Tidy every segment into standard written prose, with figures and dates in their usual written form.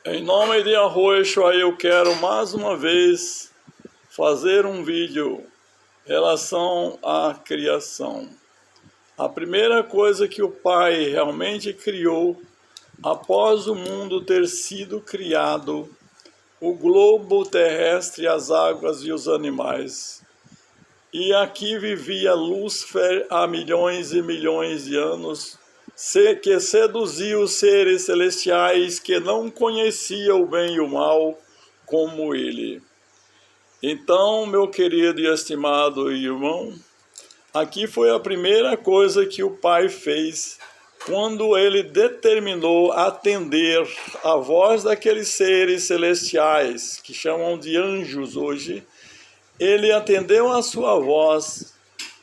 Em nome de Arroxo, eu quero mais uma vez fazer um vídeo em relação à criação. A primeira coisa que o Pai realmente criou, após o mundo ter sido criado, o globo terrestre, as águas e os animais. E aqui vivia Lúcifer há milhões e milhões de anos, que seduziu os seres celestiais que não conheciam o bem e o mal como ele. Então, meu querido e estimado irmão, aqui foi a primeira coisa que o Pai fez quando ele determinou atender a voz daqueles seres celestiais, que chamam de anjos hoje. Ele atendeu a sua voz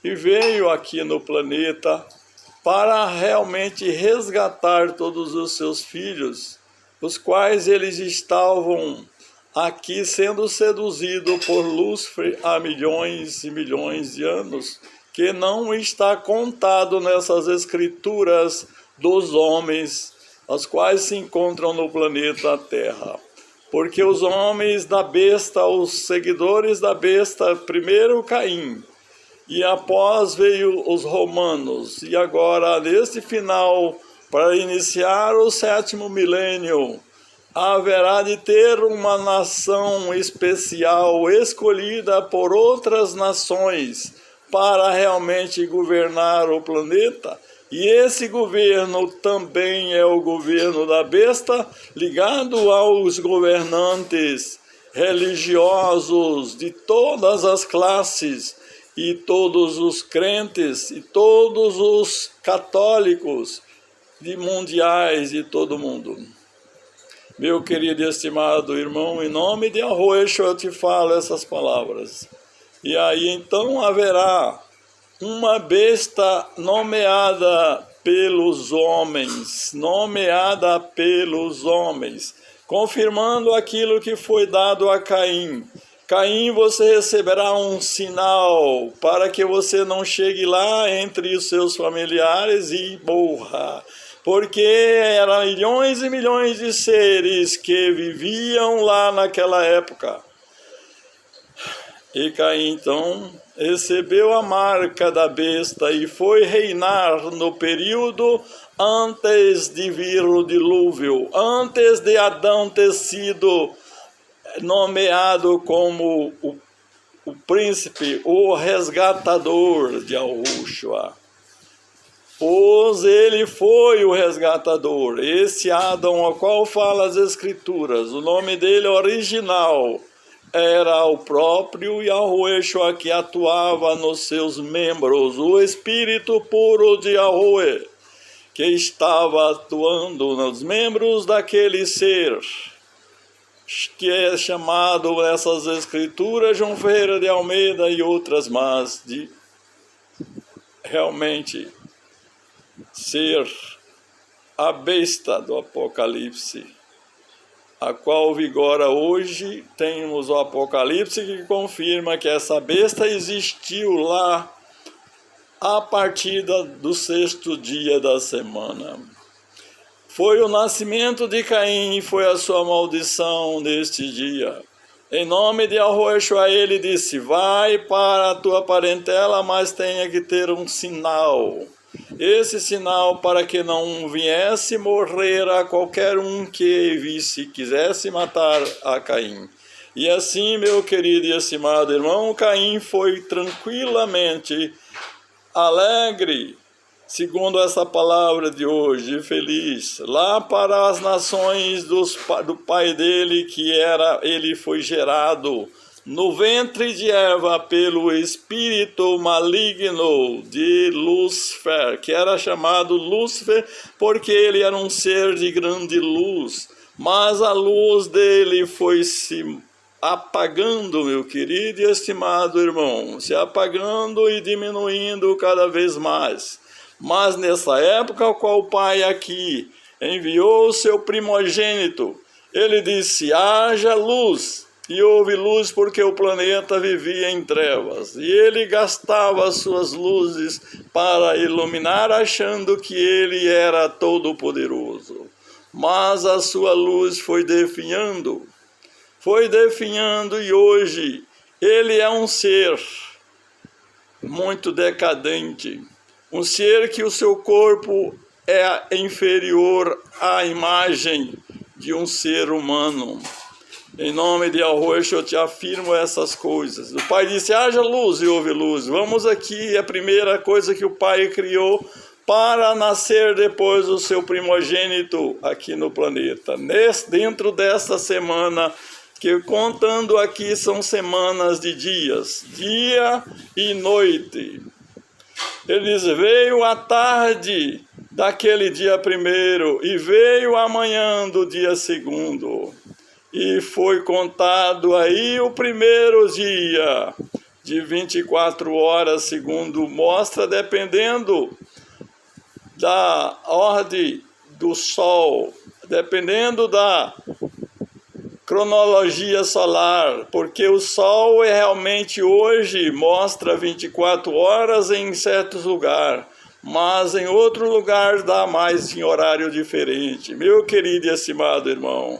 e veio aqui no planeta para realmente resgatar todos os seus filhos, os quais eles estavam aqui sendo seduzidos por Lúcifer há milhões e milhões de anos, que não está contado nessas escrituras dos homens, as quais se encontram no planeta Terra. Porque os homens da besta, os seguidores da besta, primeiro Caim, e após veio os romanos, e agora neste final, para iniciar o 7º milênio, haverá de ter uma nação especial, escolhida por outras nações, para realmente governar o planeta. E esse governo também é o governo da besta, ligado aos governantes religiosos de todas as classes, e todos os crentes, e todos os católicos de mundiais de todo mundo. Meu querido e estimado irmão, em nome de Arroxo eu te falo essas palavras. E aí então haverá uma besta nomeada pelos homens, confirmando aquilo que foi dado a Caim. Caim, você receberá um sinal para que você não chegue lá entre os seus familiares e morra. Porque eram milhões e milhões de seres que viviam lá naquela época. E Caim, então, recebeu a marca da besta e foi reinar no período antes de vir o dilúvio, antes de Adão ter sido nomeado como o príncipe, o resgatador de Yahushua. Pois ele foi o resgatador, esse Adão ao qual fala as escrituras, o nome dele original era o próprio Yahushua, que atuava nos seus membros, o espírito puro de Yahuwah, que estava atuando nos membros daquele ser, que é chamado nessas escrituras João Ferreira de Almeida e outras mais, de realmente ser a besta do Apocalipse, a qual vigora hoje. Temos o Apocalipse que confirma que essa besta existiu lá a partir do 6º dia da semana. Foi o nascimento de Caim e foi a sua maldição neste dia. Em nome de Arroxo, ele disse: vai para a tua parentela, mas tenha que ter um sinal. Esse sinal para que não viesse morrer a qualquer um que visse, quisesse matar a Caim. E assim, meu querido e estimado irmão, Caim foi tranquilamente alegre, segundo essa palavra de hoje, feliz, lá para as nações do pai dele, ele foi gerado no ventre de Eva pelo espírito maligno de Lúcifer, que era chamado Lúcifer porque ele era um ser de grande luz, mas a luz dele foi se apagando, meu querido e estimado irmão, se apagando e diminuindo cada vez mais. Mas nessa época, o qual o Pai aqui enviou o seu primogênito, ele disse: haja luz. E houve luz porque o planeta vivia em trevas. E ele gastava as suas luzes para iluminar, achando que ele era todo-poderoso. mas a sua luz foi definhando, e hoje ele é um ser muito decadente, um ser que o seu corpo é inferior à imagem de um ser humano. Em nome de Arroxo, eu te afirmo essas coisas. O Pai disse, haja luz e houve luz. Vamos aqui, a primeira coisa que o Pai criou para nascer depois o seu primogênito aqui no planeta. Dentro desta semana, que contando aqui são semanas de dias, dia e noite. Ele diz, veio a tarde daquele dia primeiro e veio amanhã do dia segundo. E foi contado aí o primeiro dia de 24 horas, segundo mostra, dependendo da ordem do Sol, dependendo da cronologia solar, porque o Sol realmente hoje mostra 24 horas em certos lugares, mas em outro lugar dá mais em horário diferente. Meu querido e estimado irmão,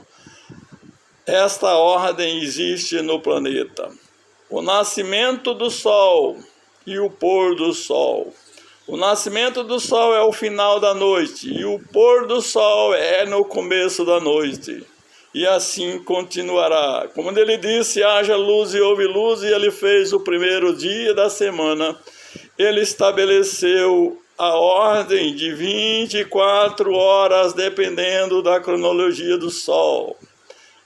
esta ordem existe no planeta. O nascimento do Sol e o pôr do Sol. O nascimento do Sol é o final da noite e o pôr do Sol é no começo da noite. E assim continuará. Como ele disse, haja luz e houve luz, e ele fez o primeiro dia da semana. Ele estabeleceu a ordem de 24 horas, dependendo da cronologia do Sol.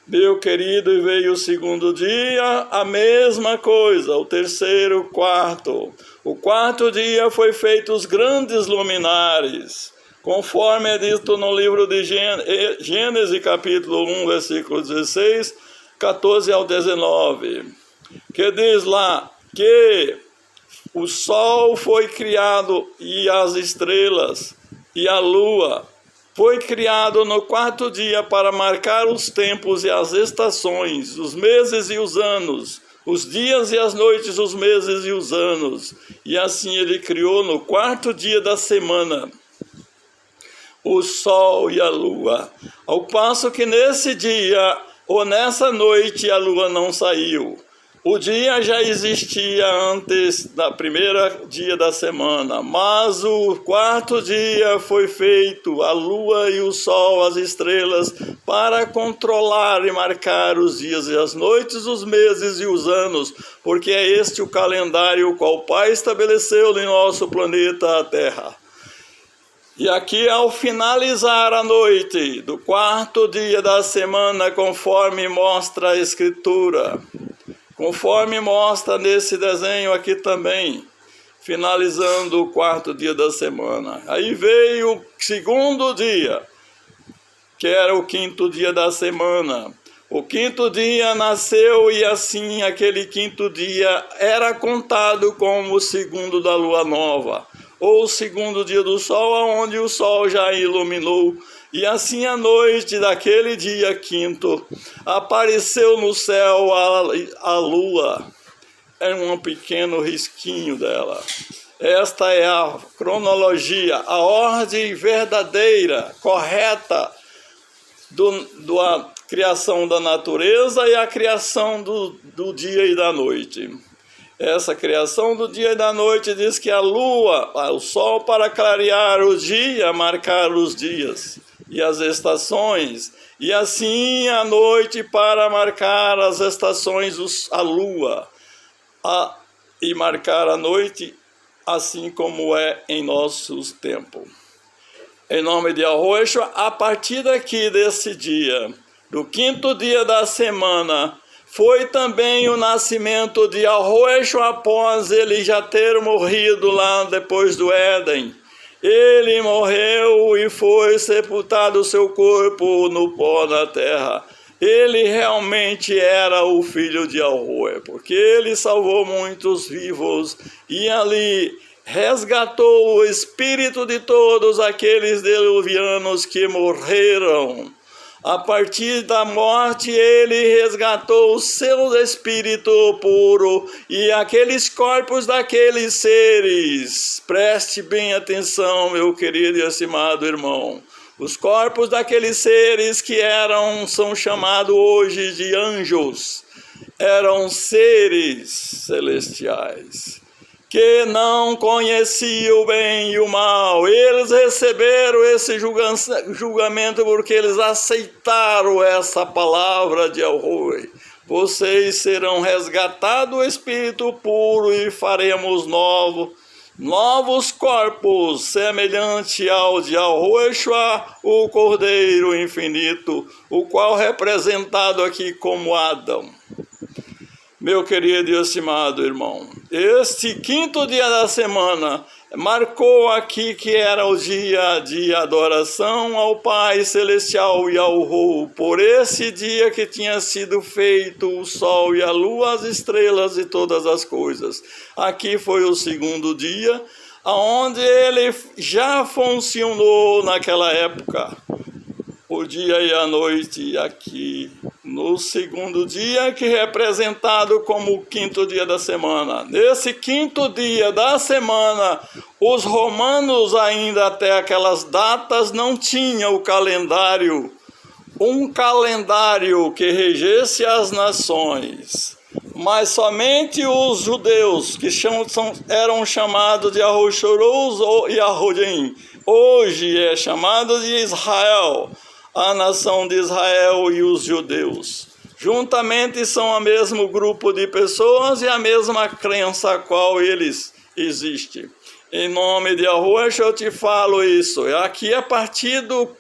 Meu querido, e veio o segundo dia, a mesma coisa, o terceiro, o quarto. O quarto dia foi feito os grandes luminares, conforme é dito no livro de Gênesis, capítulo 1, versículo 16, 14 ao 19, que diz lá que o sol foi criado e as estrelas e a lua foi criado no quarto dia para marcar os tempos e as estações, os meses e os anos, os dias e as noites, os meses e os anos. E assim ele criou no quarto dia da semana o sol e a lua. Ao passo que nesse dia ou nessa noite a lua não saiu. O dia já existia antes da primeira dia da semana, mas o quarto dia foi feito, a lua e o sol, as estrelas, para controlar e marcar os dias e as noites, os meses e os anos, porque é este o calendário qual o Pai estabeleceu em nosso planeta, a Terra. E aqui, ao finalizar a noite do quarto dia da semana, conforme mostra a Escritura, conforme mostra nesse desenho aqui também, finalizando o quarto dia da semana. Aí veio o segundo dia, que era o quinto dia da semana. O quinto dia nasceu e assim aquele quinto dia era contado como o segundo da lua nova, ou o segundo dia do sol, onde o sol já iluminou. E assim a noite daquele dia quinto, apareceu no céu a lua, é um pequeno risquinho dela. Esta é a cronologia, a ordem verdadeira, correta, da criação da natureza e a criação do dia e da noite. Essa criação do dia e da noite diz que a lua, o sol para clarear o dia, marcar os dias e as estações, e assim a noite para marcar as estações, a lua, e marcar a noite, assim como é em nossos tempos. Em nome de Arroxo, a partir daqui desse dia, do quinto dia da semana, foi também o nascimento de Arroxo após ele já ter morrido lá depois do Éden. Ele morreu e foi sepultado o seu corpo no pó da terra. Ele realmente era o filho de Arroxo, porque ele salvou muitos vivos e ali resgatou o espírito de todos aqueles diluvianos que morreram. A partir da morte, ele resgatou o seu espírito puro e aqueles corpos daqueles seres. Preste bem atenção, meu querido e estimado irmão. Os corpos daqueles seres que são chamados hoje de anjos, eram seres celestiais, que não conheciam o bem e o mal. Eles receberam esse julgamento porque eles aceitaram essa palavra de Yahweh. Vocês serão resgatados do Espírito puro e faremos novos corpos, semelhante ao de Yahushua, o Cordeiro Infinito, o qual é representado aqui como Adão. Meu querido e estimado irmão, este quinto dia da semana marcou aqui que era o dia de adoração ao Pai Celestial Yahuwah, por esse dia que tinha sido feito o sol e a lua, as estrelas e todas as coisas. Aqui foi o segundo dia, onde ele já funcionou naquela época, o dia e a noite aqui. No segundo dia, que é representado como o quinto dia da semana. Nesse quinto dia da semana, os romanos ainda até aquelas datas não tinham o calendário, um calendário que regesse as nações. Mas somente os judeus, que eram chamados de Yahushurus ou Yahudim, hoje é chamado de Israel, a nação de Israel e os judeus. Juntamente são o mesmo grupo de pessoas e a mesma crença a qual eles existem. Em nome de Yahuwah eu te falo isso. Aqui a partir do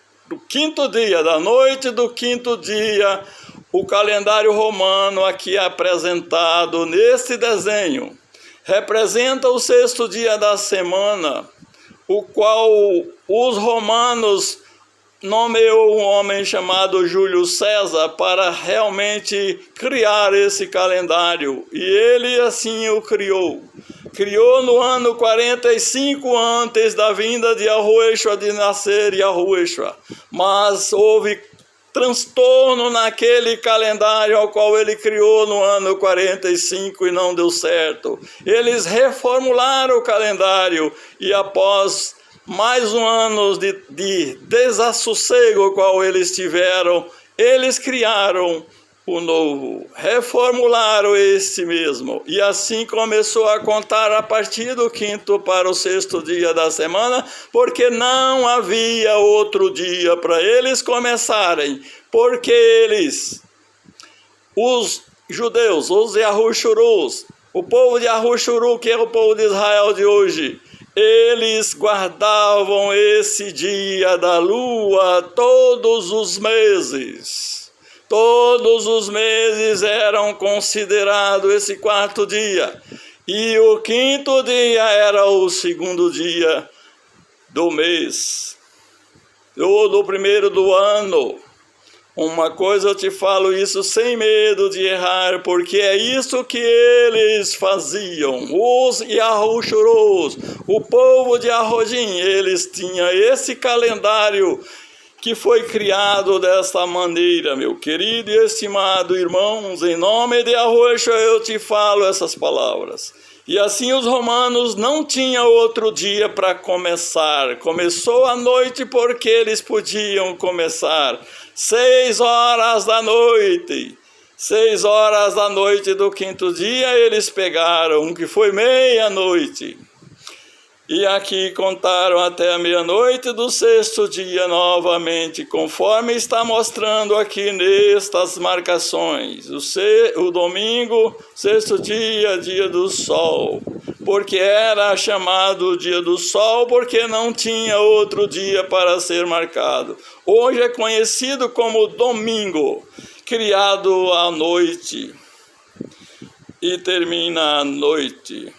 quinto dia, da noite do quinto dia, o calendário romano aqui é apresentado nesse desenho. Representa o sexto dia da semana, o qual os romanos nomeou um homem chamado Júlio César para realmente criar esse calendário. E ele assim o criou. Criou no ano 45 antes da vinda de Yahushua, de nascer Yahushua. Mas houve transtorno naquele calendário ao qual ele criou no ano 45 e não deu certo. Eles reformularam o calendário e após mais um ano de desassossego qual eles tiveram, eles criaram o novo, reformularam este mesmo, e assim começou a contar a partir do quinto para o sexto dia da semana, porque não havia outro dia para eles começarem, porque eles, os judeus, os Yahushurus, o povo de Yahushuru, que é o povo de Israel de hoje, eles guardavam esse dia da lua todos os meses. Todos os meses eram considerados esse quarto dia. E o quinto dia era o segundo dia do mês, ou do primeiro do ano. Uma coisa eu te falo isso sem medo de errar, porque é isso que eles faziam. Os Yahushurus, o povo de Yahodim, eles tinham esse calendário que foi criado dessa maneira, meu querido e estimado irmãos. Em nome de Yahushua eu te falo essas palavras. E assim os romanos não tinham outro dia para começar. Começou a noite porque eles podiam começar. 6 horas da noite. 6 horas da noite do quinto dia eles pegaram, que foi meia-noite. E aqui contaram até a meia-noite do sexto dia novamente, conforme está mostrando aqui nestas marcações. O domingo, sexto dia, dia do sol. Porque era chamado dia do sol, porque não tinha outro dia para ser marcado. Hoje é conhecido como domingo, criado à noite e termina à noite.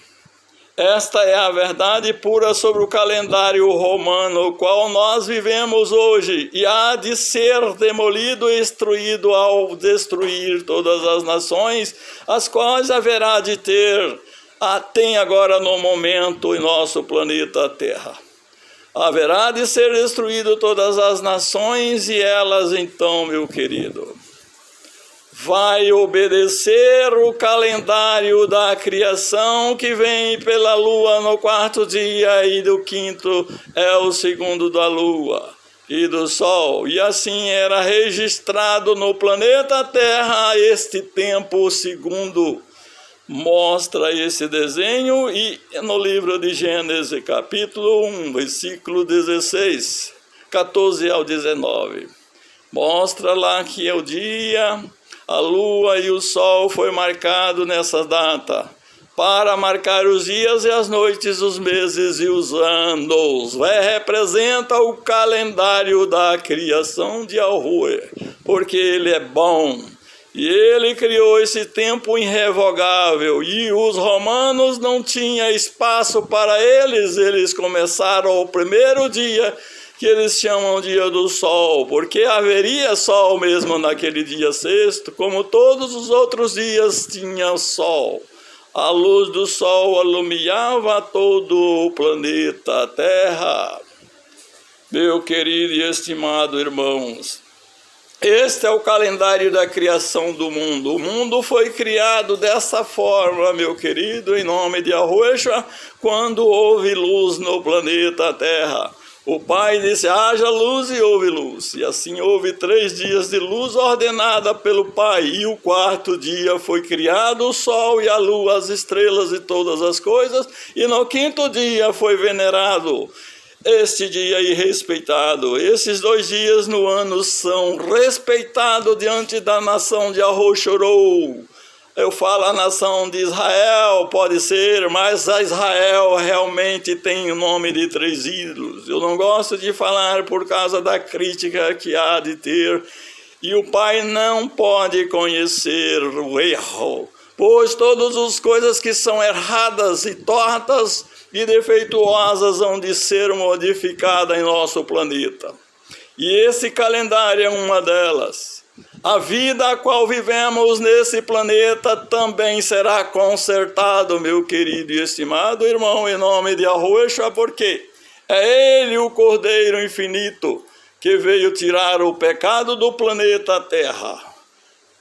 Esta é a verdade pura sobre o calendário romano, o qual nós vivemos hoje, e há de ser demolido e destruído ao destruir todas as nações, as quais haverá de tem agora no momento em nosso planeta Terra. Haverá de ser destruído todas as nações, e elas então, meu querido, vai obedecer o calendário da criação que vem pela lua no quarto dia, e do quinto é o segundo da lua. e do sol, e assim era registrado no planeta Terra este tempo, segundo mostra esse desenho, e no livro de Gênesis, capítulo 1, versículo 16, 14 ao 19. Mostra lá que o dia, a lua e o sol foi marcado nessa data, para marcar os dias e as noites, os meses e os anos. Representa o calendário da criação de Yahweh, porque ele é bom. E ele criou esse tempo irrevogável, e os romanos não tinham espaço para eles começaram o primeiro dia, que eles chamam dia do sol, porque haveria sol mesmo naquele dia sexto, como todos os outros dias tinha sol. A luz do sol alumiava todo o planeta Terra. Meu querido e estimado irmãos, este é o calendário da criação do mundo. O mundo foi criado dessa forma, meu querido, em nome de Yahushua, quando houve luz no planeta Terra. O Pai disse, haja luz, e houve luz. E assim houve 3 dias de luz ordenada pelo Pai. E o 4º dia foi criado o sol e a lua, as estrelas e todas as coisas. E no 5º dia foi venerado este dia e respeitado. Esses 2 dias no ano são respeitados diante da nação de Yahushua. Eu falo a nação de Israel, pode ser, mas a Israel realmente tem o nome de 3 ídolos. Eu não gosto de falar por causa da crítica que há de ter. E o Pai não pode conhecer o erro, pois todas as coisas que são erradas e tortas e defeituosas hão de ser modificadas em nosso planeta. E esse calendário é uma delas. A vida a qual vivemos nesse planeta também será consertado, meu querido e estimado irmão, em nome de Yahushua, porque é Ele o Cordeiro Infinito que veio tirar o pecado do planeta Terra.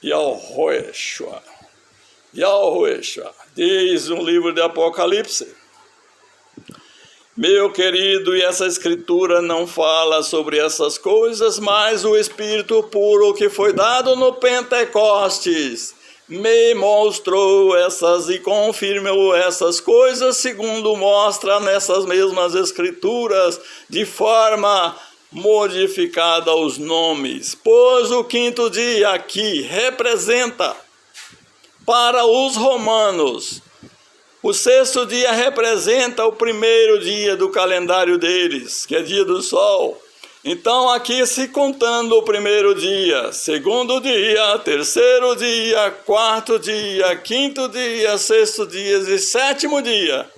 Yahushua, Yahushua, diz no livro de Apocalipse. Meu querido, e essa escritura não fala sobre essas coisas, mas o Espírito puro que foi dado no Pentecostes me mostrou essas e confirmou essas coisas, segundo mostra nessas mesmas escrituras, de forma modificada os nomes. Pois o 5º dia aqui representa para os romanos. O 6º dia representa o 1º dia do calendário deles, que é dia do sol. Então aqui se contando o 1º dia, 2º dia, 3º dia, 4º dia, 5º dia, 6º dia e 7º dia.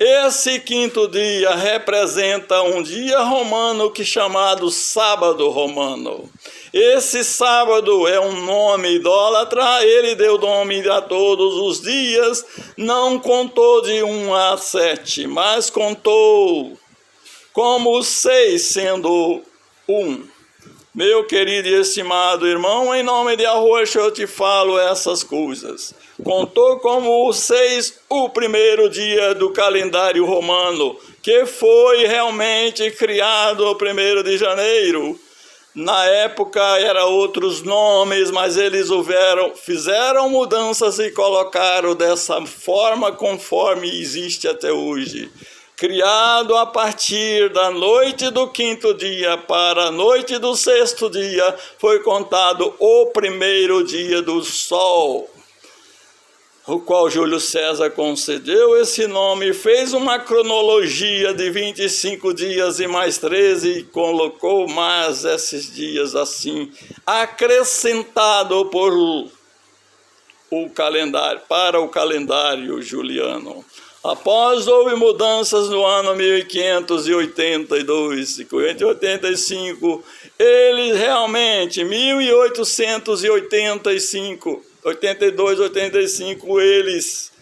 Esse 5º dia representa um dia romano que é chamado sábado romano. Esse sábado é um nome idólatra, ele deu nome a todos os dias, não contou de 1 a 7, mas contou como 6 sendo 1. Meu querido e estimado irmão, em nome de Yahushua eu te falo essas coisas. Contou como 6 o 1º dia do calendário romano, que foi realmente criado o 1º de janeiro. Na época eram outros nomes, mas eles fizeram mudanças e colocaram dessa forma conforme existe até hoje. Criado a partir da noite do 5º dia para a noite do 6º dia, foi contado o 1º dia do sol, o qual Júlio César concedeu esse nome, fez uma cronologia de 25 dias e mais 13 e colocou mais esses dias assim, acrescentado por o calendário, para o calendário juliano. Após houve mudanças no ano 1582, 585, eles realmente, 1885, 82, 85, eles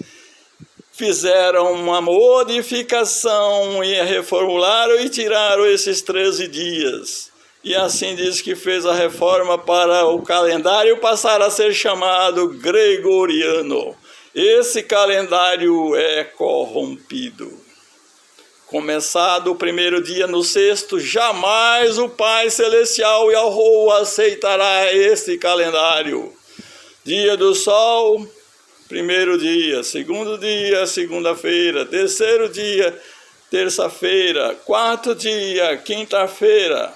fizeram uma modificação e reformularam e tiraram esses 13 dias. E assim diz que fez a reforma para o calendário passar a ser chamado gregoriano. Esse calendário é corrompido. Começado o primeiro dia no sexto, jamais o Pai Celestial Yahová aceitará este calendário. Dia do sol, primeiro dia, segundo dia, segunda-feira, terceiro dia, terça-feira, quarto dia, quinta-feira,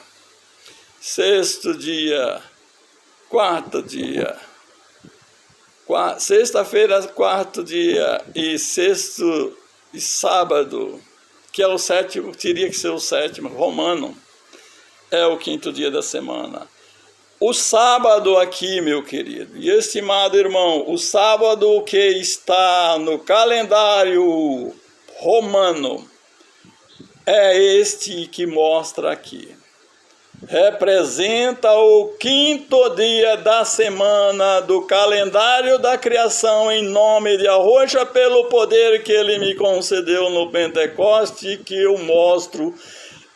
sexto dia, quarto dia, sexta-feira, quarto dia e sexto e sábado, que é o sétimo, teria que ser o sétimo, romano, é o quinto dia da semana. O sábado aqui, meu querido e estimado irmão, o sábado que está no calendário romano, é este que mostra aqui. Representa o quinto dia da semana do calendário da criação em nome de Yahová, pelo poder que ele me concedeu no Pentecoste, que eu mostro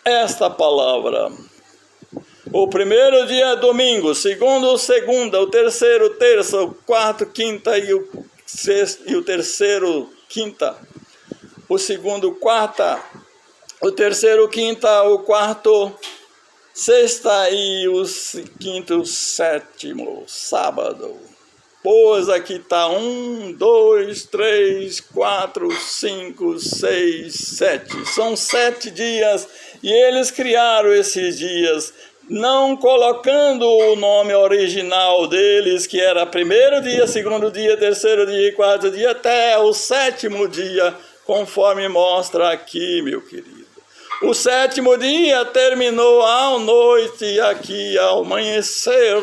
esta palavra. O primeiro dia é domingo, segundo, segunda, o terceiro, terça, o quarto, quinta e o sexto, e o terceiro, quinta, o segundo, quarta, o terceiro, quinta, o quarto, sexta e o quinto, sétimo, sábado. Pois aqui está 1, 2, 3, 4, 5, 6, 7. São 7 dias e eles criaram esses dias, não colocando o nome original deles, que era primeiro dia, segundo dia, terceiro dia e quarto dia, até o sétimo dia, conforme mostra aqui, meu querido. O sétimo dia terminou à noite, aqui ao amanhecer.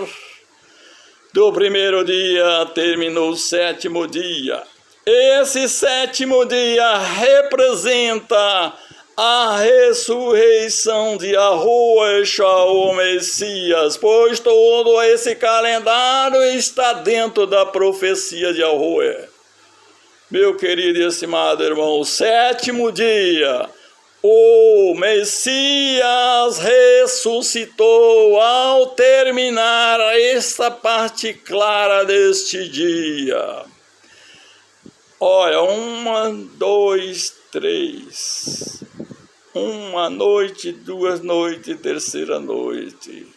Do primeiro dia terminou o sétimo dia. Esse sétimo dia representa a ressurreição de Yahová, o Messias, pois todo esse calendário está dentro da profecia de Yahová. Meu querido e estimado irmão, o sétimo dia, o Messias ressuscitou ao terminar esta parte clara deste dia. Olha, 1, 2, 3. Uma noite, 2 noites, terceira noite.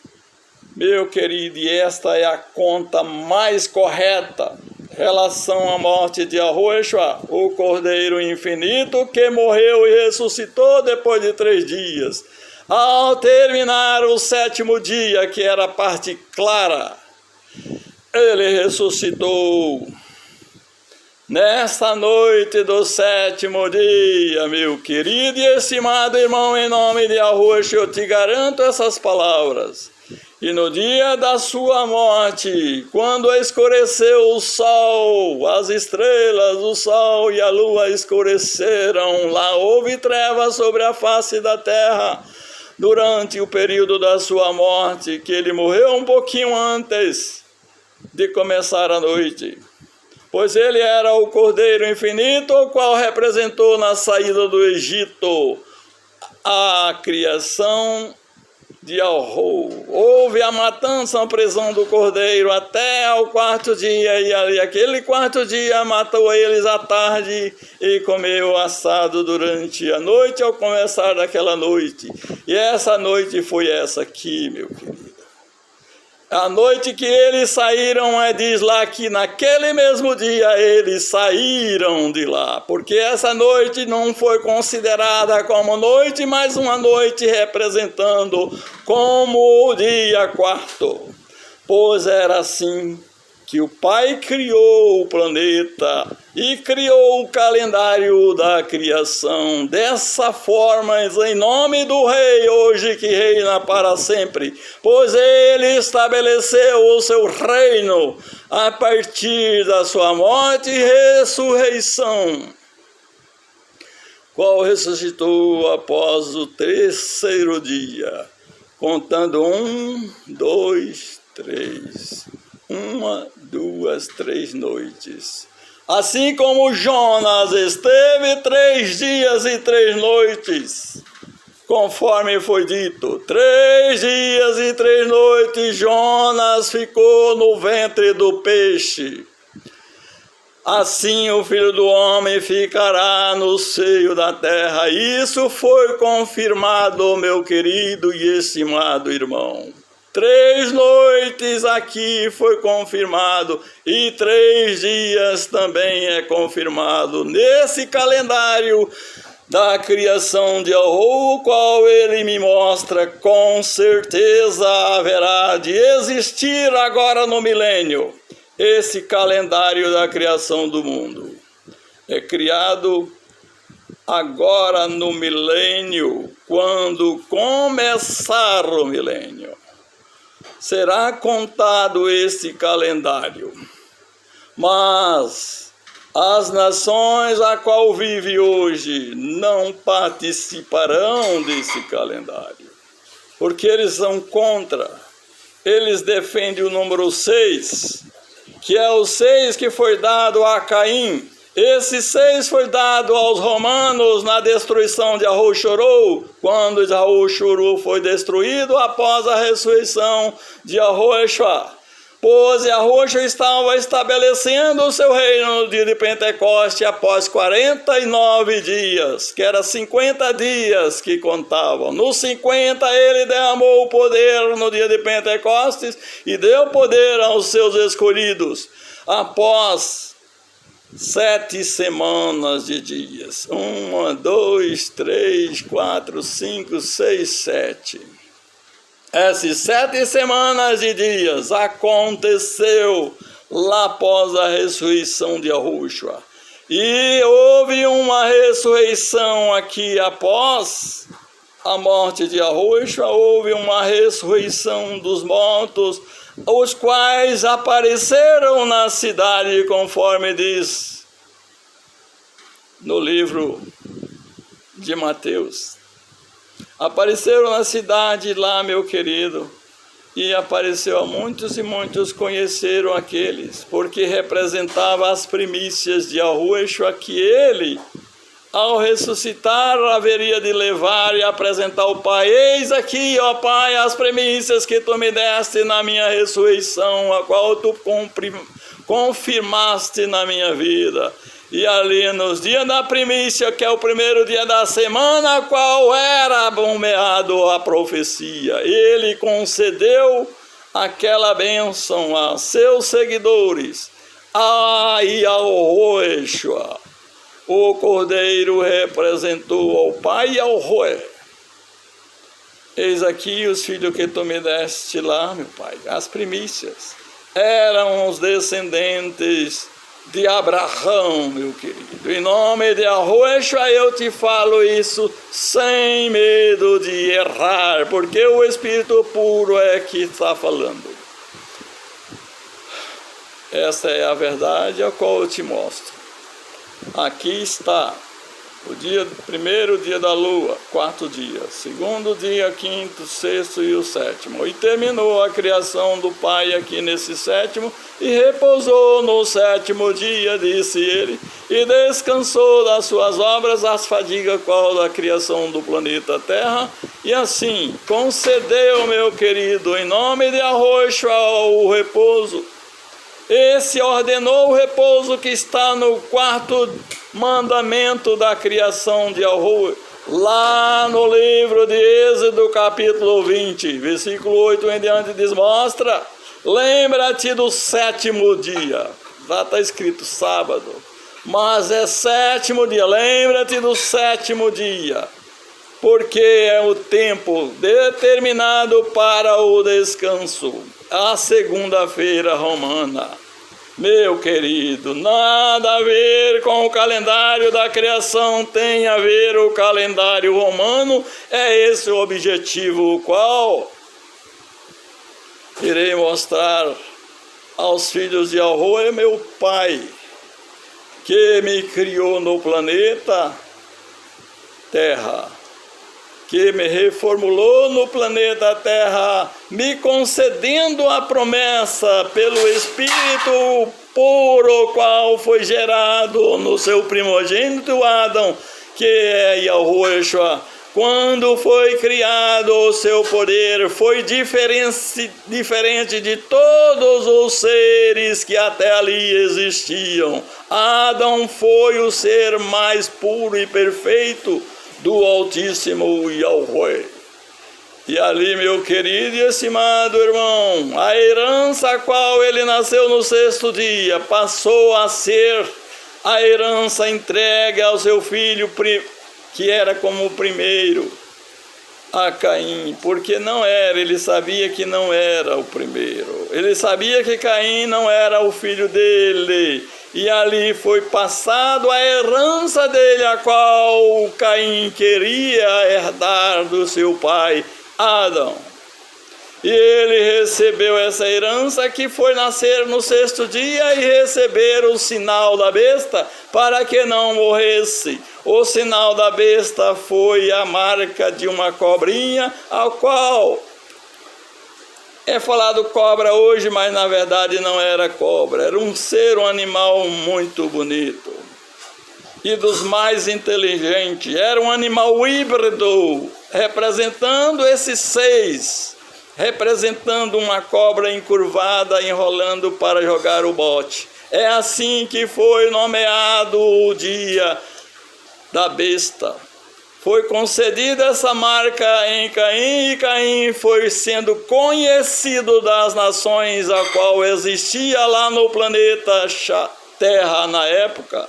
Meu querido, e esta é a conta mais correta em relação à morte de Yahová, o Cordeiro Infinito, que morreu e ressuscitou depois de 3 dias. Ao terminar o sétimo dia, que era a parte clara, ele ressuscitou. Nesta noite do sétimo dia, meu querido e estimado irmão, em nome de Yahová, eu te garanto essas palavras. E no dia da sua morte, quando escureceu o sol, as estrelas, o sol e a lua escureceram, lá houve trevas sobre a face da terra, durante o período da sua morte, que ele morreu um pouquinho antes de começar a noite. Pois ele era o Cordeiro Infinito, o qual representou na saída do Egito a criação de Yahová. Houve a matança, a prisão do Cordeiro até ao quarto dia, e ali aquele quarto dia matou eles à tarde e comeu assado durante a noite, ao começar daquela noite. E essa noite foi essa aqui, meu querido. A noite que eles saíram, diz lá que naquele mesmo dia eles saíram de lá, porque essa noite não foi considerada como noite, mas uma noite representando como o dia quarto. Pois era assim que o Pai criou o planeta e criou o calendário da criação. Dessa forma, em nome do Rei, hoje que reina para sempre, pois ele estabeleceu o seu reino a partir da sua morte e ressurreição, qual ressuscitou após o terceiro dia, contando 1, 2, 3. 1, 2, 3 noites. Assim como Jonas esteve 3 dias e 3 noites, conforme foi dito, 3 dias e 3 noites Jonas ficou no ventre do peixe. assim o Filho do Homem ficará no seio da terra. Isso foi confirmado, meu querido e estimado irmão. 3 noites aqui foi confirmado e 3 dias também é confirmado nesse calendário da criação de Yahweh, o qual ele me mostra, com certeza haverá de existir agora no milênio. Esse calendário da criação do mundo é criado agora no milênio, quando começar o milênio. Será contado esse calendário, mas as nações a qual vive hoje não participarão desse calendário, porque eles são contra. Eles defendem o número 6, que é o 6 que foi dado a Caim. Esse 6 foi dado aos romanos na destruição de Yahushua, quando Yahushua foi destruído após a ressurreição de Yahushua. Pois Yahushua estava estabelecendo o seu reino no dia de Pentecoste após 49 dias, que era 50 dias que contavam. Nos 50 ele derramou o poder no dia de Pentecostes e deu poder aos seus escolhidos. Após 7 semanas de dias, 1, 2, 3, 4, 5, 6, 7. Essas 7 semanas de dias aconteceu lá após a ressurreição de Yahushua. E houve uma ressurreição aqui após a morte de Yahushua, houve uma ressurreição dos mortos, os quais apareceram na cidade, conforme diz no livro de Mateus. Apareceram na cidade lá, meu querido, e apareceu a muitos e muitos conheceram aqueles, porque representava as primícias de Yahushua que ele, ao ressuscitar, haveria de levar e apresentar ao Pai. Eis aqui, ó Pai, as primícias que tu me deste na minha ressurreição, a qual tu confirmaste na minha vida. E ali nos dias da primícia, que é o primeiro dia da semana, qual era bombeado a profecia, ele concedeu aquela bênção a seus seguidores. A Yahushua, o Cordeiro, representou ao Pai e ao Roé. Eis aqui os filhos que tu me deste lá, meu Pai, as primícias. Eram os descendentes de Abraão, meu querido. Em nome de Yahushua eu te falo isso sem medo de errar, porque o Espírito puro é que está falando. Essa é a verdade a qual eu te mostro. Aqui está o dia, primeiro dia da lua, 4 dias, segundo dia, 5º, 6º e o 7º. E terminou a criação do Pai aqui nesse 7º, e repousou no 7º dia, disse ele, e descansou das suas obras, as fadigas qual da criação do planeta Terra, e assim concedeu, meu querido, em nome de Yahushua, o repouso. Esse ordenou o repouso que está no 4º mandamento da criação de Yahuwah, lá no livro de Êxodo, capítulo 20, versículo 8 em diante, diz, mostra, lembra-te do 7º dia, lá está escrito sábado, mas é 7º dia, lembra-te do 7º dia, porque é o tempo determinado para o descanso, a segunda-feira romana. Meu querido, nada a ver com o calendário da criação, tem a ver o calendário romano, é esse o objetivo, o qual irei mostrar aos filhos de Yahuwah, meu Pai, que me criou no planeta Terra, que me reformulou no planeta Terra, me concedendo a promessa pelo Espírito puro, qual foi gerado no seu primogênito Adão, que é Yahushua, quando foi criado o seu poder, foi diferente de todos os seres que até ali existiam. Adão foi o ser mais puro e perfeito do Altíssimo Yahweh. E ali, meu querido e estimado irmão, a herança a qual ele nasceu no sexto dia passou a ser a herança entregue ao seu filho, que era como o primeiro, a Caim, porque não era, ele sabia que não era o primeiro, ele sabia que Caim não era o filho dele, e ali foi passado a herança dele, a qual Caim queria herdar do seu pai Adão. E ele recebeu essa herança, que foi nascer no sexto dia e receber o sinal da besta para que não morresse. O sinal da besta foi a marca de uma cobrinha, a qual é falado cobra hoje, mas na verdade não era cobra, era um ser, um animal muito bonito e dos mais inteligentes. Era um animal híbrido, representando esses seis, representando uma cobra encurvada, enrolando para jogar o bote. É assim que foi nomeado o dia da besta. Foi concedida essa marca em Caim, e Caim foi sendo conhecido das nações, a qual existia lá no planeta Terra na época.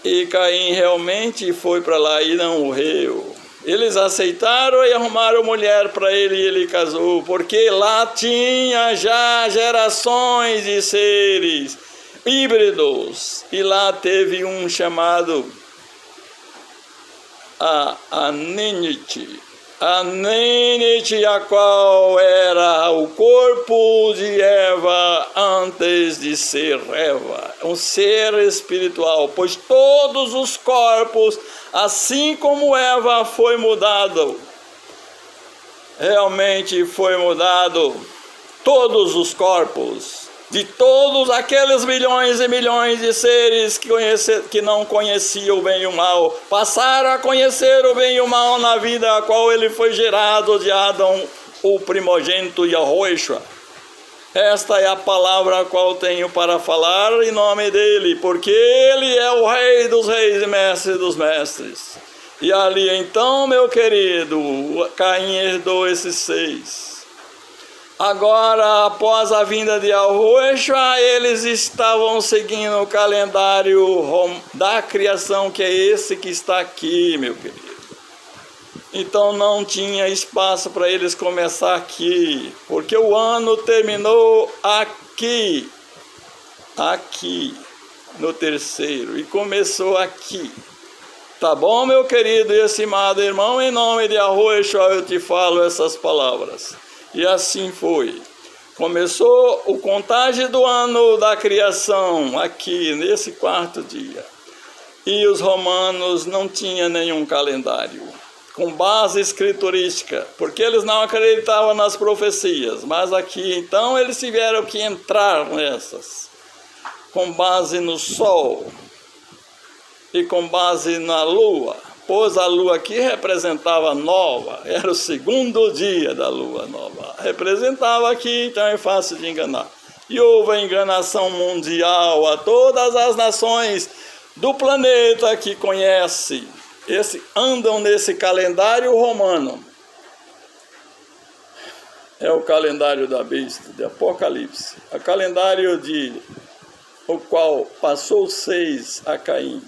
E Caim realmente foi para lá e não morreu. Eles aceitaram e arrumaram mulher para ele, e ele casou, porque lá tinha já gerações de seres híbridos, e lá teve um chamado a Nenite, a qual era o corpo de Eva antes de ser Eva, um ser espiritual, pois todos os corpos, assim como Eva foi mudado, realmente foi mudado, todos os corpos de todos aqueles milhões e milhões de seres que não conheciam o bem e o mal, passaram a conhecer o bem e o mal na vida a qual ele foi gerado de Adão, o primogênito Yahushua. Esta é a palavra a qual tenho para falar em nome dele, porque ele é o Rei dos reis e Mestre dos mestres. E ali então, meu querido, Caim herdou esses seis. Agora, após a vinda de Yahushua, eles estavam seguindo o calendário da criação, que é esse que está aqui, meu querido. Então não tinha espaço para eles começar aqui, porque o ano terminou aqui, no terceiro, e começou aqui. Tá bom, meu querido e estimado irmão? Em nome de Yahushua eu te falo essas palavras. E assim foi. Começou o contágio do ano da criação aqui, nesse quarto dia. E os romanos não tinham nenhum calendário com base escriturística, porque eles não acreditavam nas profecias. Mas aqui, então, eles tiveram que entrar nessas, com base no sol e com base na lua. Pois a lua aqui representava nova, era o segundo dia da lua nova. Representava aqui, então é fácil de enganar. E houve a enganação mundial a todas as nações do planeta que conhecem, andam nesse calendário romano. É o calendário da besta, de Apocalipse. O calendário o qual passou 6 a Caim.